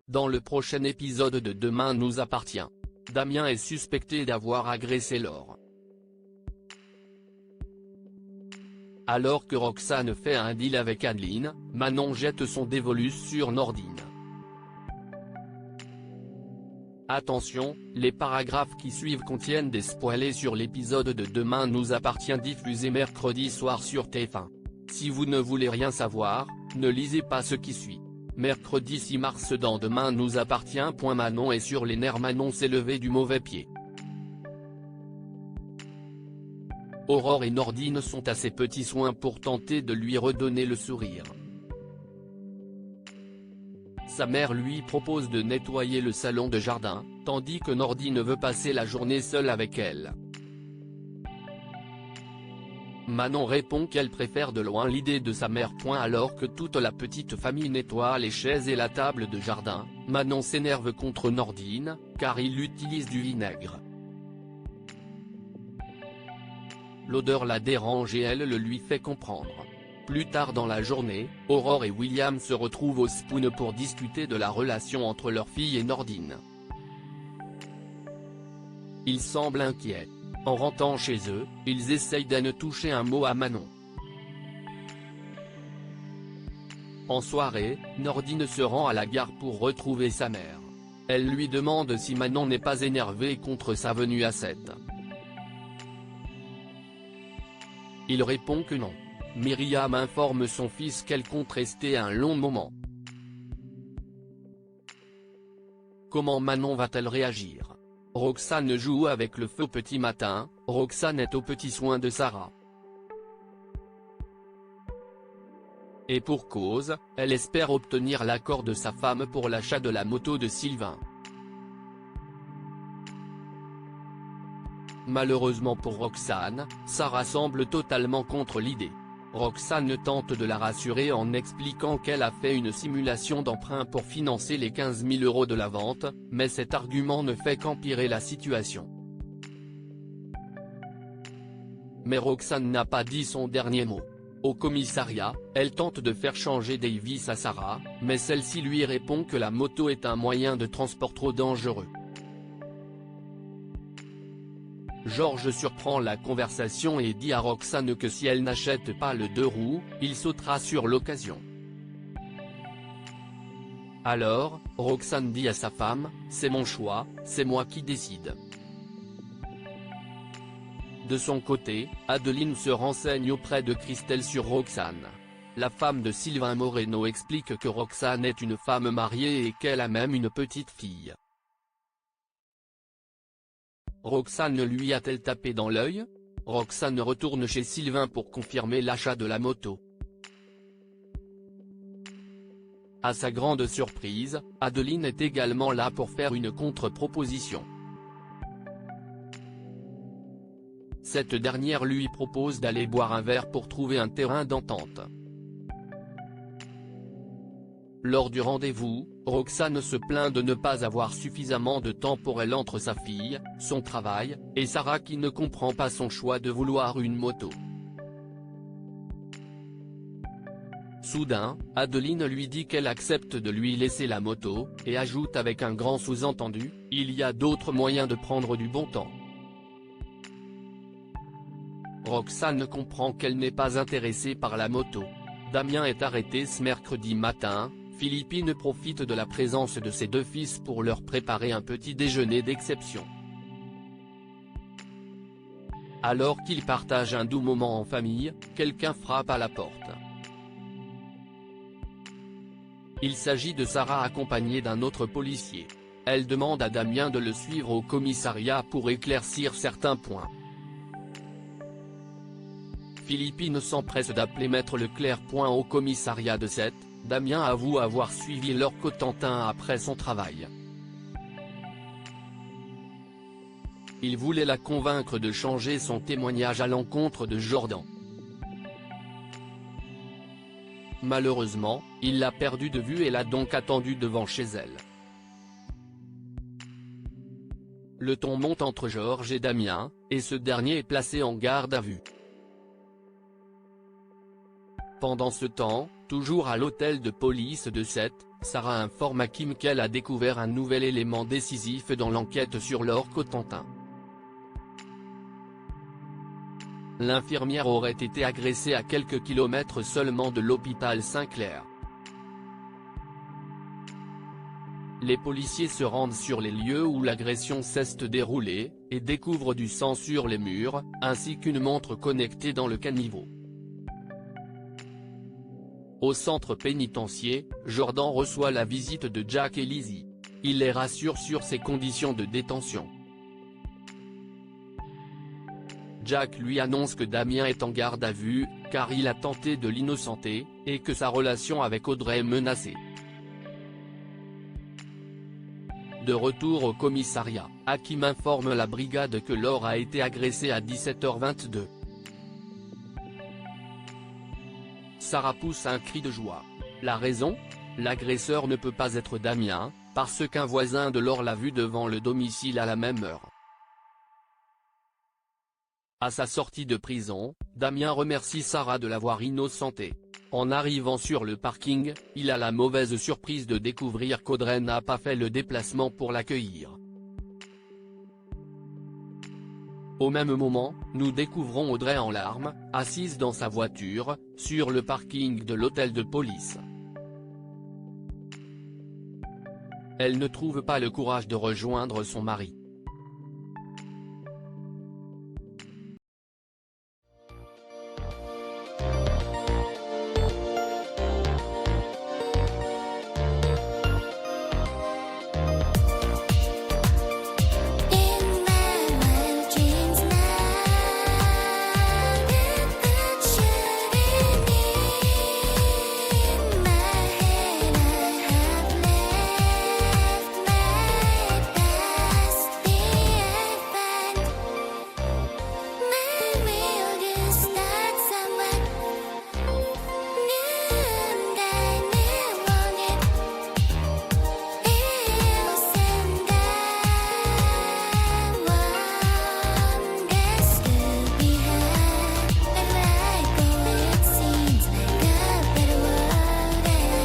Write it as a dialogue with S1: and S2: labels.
S1: Dans le prochain épisode de Demain nous appartient, Damien est suspecté d'avoir agressé Laure. Alors que Roxane fait un deal avec Adeline, Manon jette son dévolu sur Nordine. Attention, les paragraphes qui suivent contiennent des spoilers sur l'épisode de Demain nous appartient diffusé mercredi soir sur TF1. Si vous ne voulez rien savoir, ne lisez pas ce qui suit. Mercredi 6 mars dans Demain nous appartient. Manon est sur les nerfs. Manon s'est levée du mauvais pied. Aurore et Nordine sont à ses petits soins pour tenter de lui redonner le sourire. Sa mère lui propose de nettoyer le salon de jardin, tandis que Nordine veut passer la journée seule avec elle. Manon répond qu'elle préfère de loin l'idée de sa mère. Alors que toute la petite famille nettoie les chaises et la table de jardin, Manon s'énerve contre Nordine, car il utilise du vinaigre. L'odeur la dérange et elle le lui fait comprendre. Plus tard dans la journée, Aurore et William se retrouvent au Spoon pour discuter de la relation entre leur fille et Nordine. Ils semblent inquiets. En rentrant chez eux, ils essayent de ne toucher un mot à Manon. En soirée, Nordine se rend à la gare pour retrouver sa mère. Elle lui demande si Manon n'est pas énervée contre sa venue à 7. Il répond que non. Myriam informe son fils qu'elle compte rester un long moment. Comment Manon va-t-elle réagir? Roxane joue avec le feu petit matin. Roxane est aux petits soins de Sarah. Et pour cause, elle espère obtenir l'accord de sa femme pour l'achat de la moto de Sylvain. Malheureusement pour Roxane, Sarah semble totalement contre l'idée. Roxane tente de la rassurer en expliquant qu'elle a fait une simulation d'emprunt pour financer les 15 000 € de la vente, mais cet argument ne fait qu'empirer la situation. Mais Roxane n'a pas dit son dernier mot. Au commissariat, elle tente de faire changer Davis à Sarah, mais celle-ci lui répond que la moto est un moyen de transport trop dangereux. Georges surprend la conversation et dit à Roxane que si elle n'achète pas le 2 roues, il sautera sur l'occasion. Alors, Roxane dit à sa femme, « C'est mon choix, c'est moi qui décide ». De son côté, Adeline se renseigne auprès de Christelle sur Roxane. La femme de Sylvain Moreno explique que Roxane est une femme mariée et qu'elle a même une petite fille. Roxane lui a-t-elle tapé dans l'œil? Roxane retourne chez Sylvain pour confirmer l'achat de la moto. À sa grande surprise, Adeline est également là pour faire une contre-proposition. Cette dernière lui propose d'aller boire un verre pour trouver un terrain d'entente. Lors du rendez-vous, Roxane se plaint de ne pas avoir suffisamment de temps pour elle entre sa fille, son travail, et Sarah qui ne comprend pas son choix de vouloir une moto. Soudain, Adeline lui dit qu'elle accepte de lui laisser la moto, et ajoute avec un grand sous-entendu, « Il y a d'autres moyens de prendre du bon temps ». Roxane comprend qu'elle n'est pas intéressée par la moto. Damien est arrêté ce mercredi matin. Philippine profite de la présence de ses deux fils pour leur préparer un petit déjeuner d'exception. Alors qu'ils partagent un doux moment en famille, quelqu'un frappe à la porte. Il s'agit de Sarah accompagnée d'un autre policier. Elle demande à Damien de le suivre au commissariat pour éclaircir certains points. Philippine s'empresse d'appeler Maître Leclerc. Au commissariat de 7, Damien avoue avoir suivi Laure Cotentin après son travail. Il voulait la convaincre de changer son témoignage à l'encontre de Jordan. Malheureusement, il l'a perdue de vue et l'a donc attendue devant chez elle. Le ton monte entre Georges et Damien, et ce dernier est placé en garde à vue. Pendant ce temps, toujours à l'hôtel de police de Sète, Sarah informe Hakim qu'elle a découvert un nouvel élément décisif dans l'enquête sur Laure Cotentin. L'infirmière aurait été agressée à quelques kilomètres seulement de l'hôpital Saint-Clair. Les policiers se rendent sur les lieux où l'agression s'est déroulée, et découvrent du sang sur les murs, ainsi qu'une montre connectée dans le caniveau. Au centre pénitentiaire, Jordan reçoit la visite de Jack et Lizzie. Il les rassure sur ses conditions de détention. Jack lui annonce que Damien est en garde à vue, car il a tenté de l'innocenter, et que sa relation avec Audrey est menacée. De retour au commissariat, Hakim informe la brigade que Laure a été agressée à 17h22. Sarah pousse un cri de joie. La raison ? L'agresseur ne peut pas être Damien, parce qu'un voisin de Laure l'a vu devant le domicile à la même heure. À sa sortie de prison, Damien remercie Sarah de l'avoir innocenté. En arrivant sur le parking, il a la mauvaise surprise de découvrir qu'Audrey n'a pas fait le déplacement pour l'accueillir. Au même moment, nous découvrons Audrey en larmes, assise dans sa voiture, sur le parking de l'hôtel de police. Elle ne trouve pas le courage de rejoindre son mari.